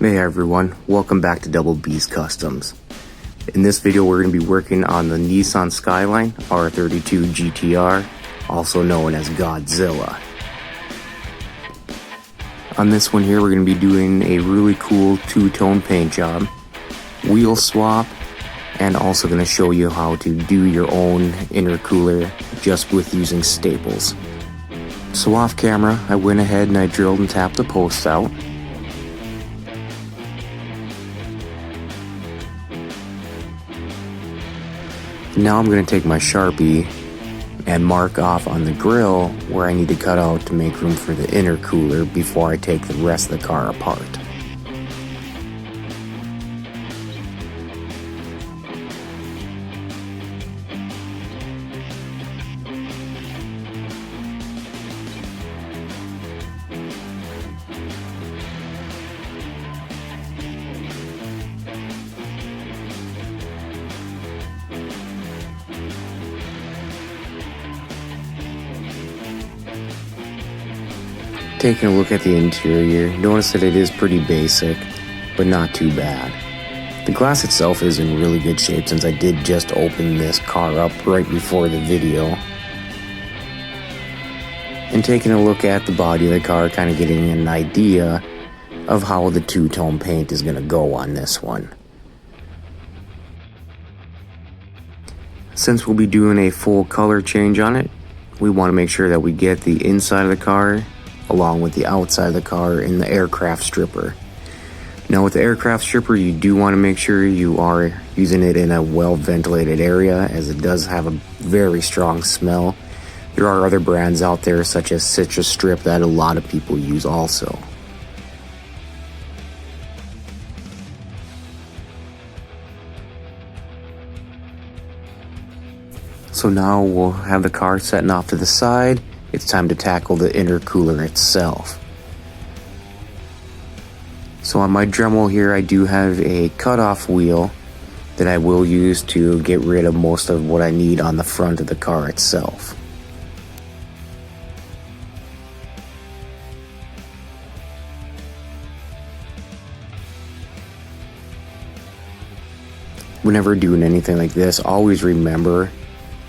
Hey everyone, welcome back to Double B's Customs. In this video we're going to be working on the Nissan Skyline R32 GTR, also known as Godzilla. On this one here we're going to be doing a really cool two-tone paint job, wheel swap, and also going to show you how to do your own intercooler just with using staples. So off camera I went ahead and I drilled and tapped the posts out. Now I'm going to take my Sharpie and mark off on the grill where I need to cut out to make room for the intercooler before I take the rest of the car apart. Taking a look at the interior, notice that it is pretty basic, but not too bad. The glass itself is in really good shape since I did just open this car up right before the video. And taking a look at the body of the car, kind of getting an idea of how the two-tone paint is going to go on this one. Since we'll be doing a full color change on it, we want to make sure that we get the inside of the car along with the outside of the car in the aircraft stripper. Now with the aircraft stripper, you do want to make sure you are using it in a well ventilated area, as it does have a very strong smell. There are other brands out there such as Citrus Strip that a lot of people use also. So now we'll have the car setting off to the side. It's time to tackle the intercooler itself. So on my Dremel here, I do have a cutoff wheel that I will use to get rid of most of what I need on the front of the car itself. Whenever doing anything like this, always remember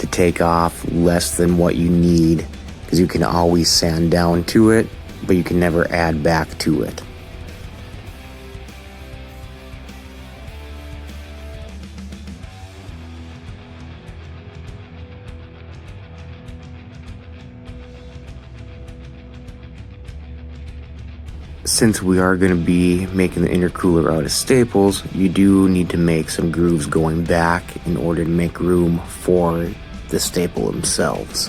to take off less than what you need, because you can always sand down to it, but you can never add back to it. Since we are going to be making the intercooler out of staples, you do need to make some grooves going back in order to make room for the staple themselves.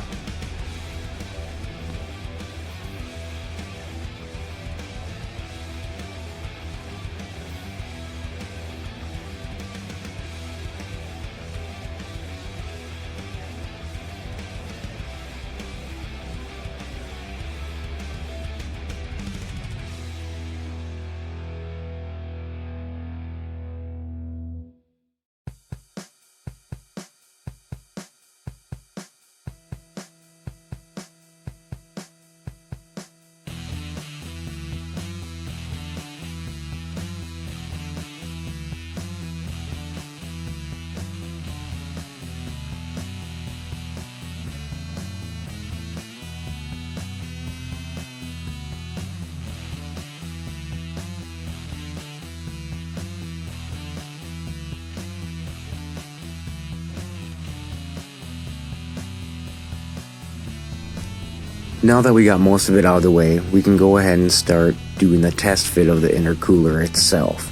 Now that we got most of it out of the way, we can go ahead and start doing the test fit of the intercooler itself.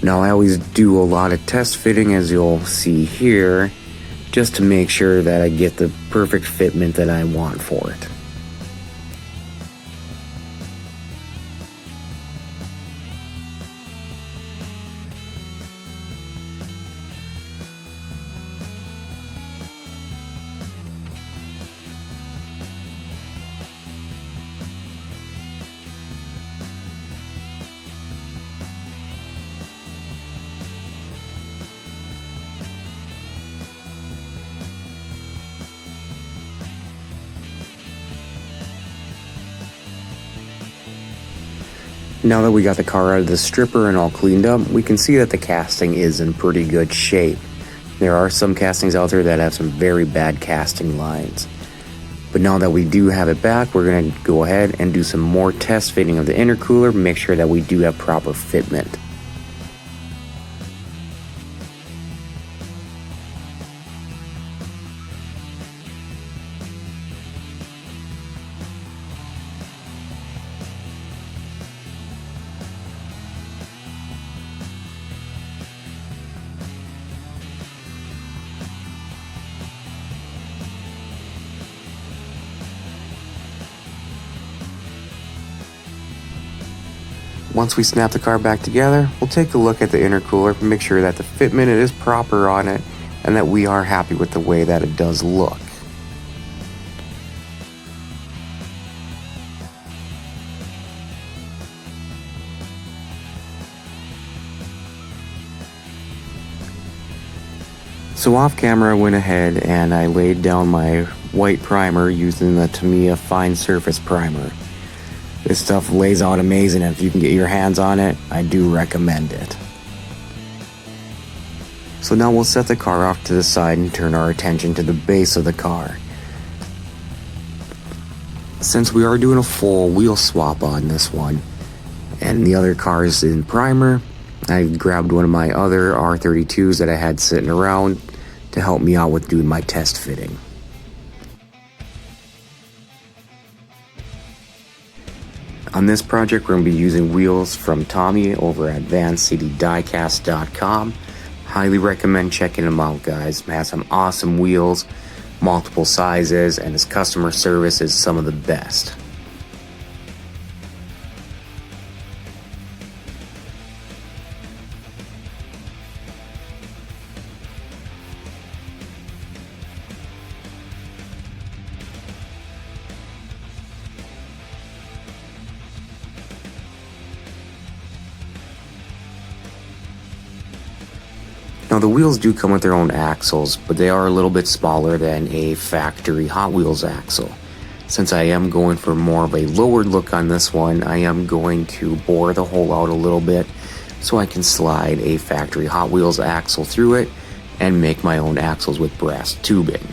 Now I always do a lot of test fitting, as you'll see here, just to make sure that I get the perfect fitment that I want for it. Now that we got the car out of the stripper and all cleaned up, we can see that the casting is in pretty good shape. There are some castings out there that have some very bad casting lines. But now that we do have it back, we're going to go ahead and do some more test fitting of the intercooler, make sure that we do have proper fitment. Once we snap the car back together, we'll take a look at the intercooler and make sure that the fitment is proper on it and that we are happy with the way that it does look. So off camera I went ahead and I laid down my white primer using the Tamiya Fine Surface Primer. This stuff lays out amazing, and if you can get your hands on it, I do recommend it. So now we'll set the car off to the side and turn our attention to the base of the car. Since we are doing a full wheel swap on this one, and the other car is in primer, I grabbed one of my other R32s that I had sitting around to help me out with doing my test fitting. On this project, we're going to be using wheels from Tommy over at VancityDiecast.com. Highly recommend checking him out, guys. He has some awesome wheels, multiple sizes, and his customer service is some of the best. Now the wheels do come with their own axles, but they are a little bit smaller than a factory Hot Wheels axle. Since I am going for more of a lowered look on this one, I am going to bore the hole out a little bit so I can slide a factory Hot Wheels axle through it and make my own axles with brass tubing.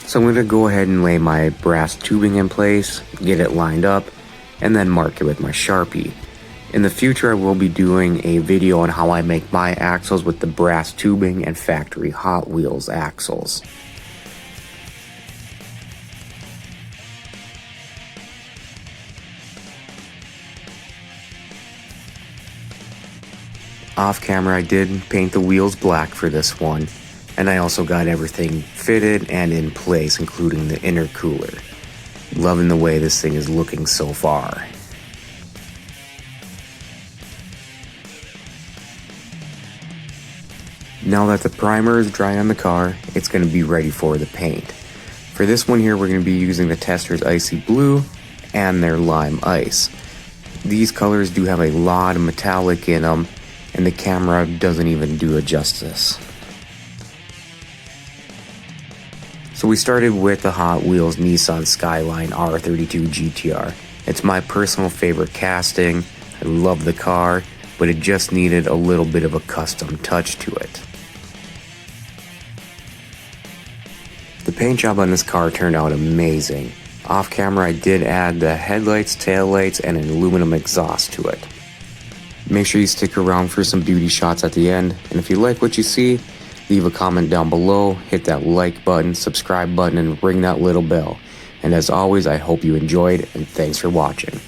So I'm going to go ahead and lay my brass tubing in place, get it lined up, and then mark it with my Sharpie. In the future I will be doing a video on how I make my axles with the brass tubing and factory Hot Wheels axles. Off camera I did paint the wheels black for this one. And I also got everything fitted and in place, including the intercooler. Loving the way this thing is looking so far. Now that the primer is dry on the car, it's going to be ready for the paint. For this one here, we're going to be using the Testors Icy Blue and their Lime Ice. These colors do have a lot of metallic in them, and the camera doesn't even do it justice. So we started with the Hot Wheels Nissan Skyline R32 GTR. It's my personal favorite casting. I love the car, but it just needed a little bit of a custom touch to it. The paint job on this car turned out amazing. Off camera I did add the headlights, taillights, and an aluminum exhaust to it. Make sure you stick around for some beauty shots at the end, and if you like what you see, leave a comment down below, hit that like button, subscribe button, and ring that little bell. And as always, I hope you enjoyed, and thanks for watching.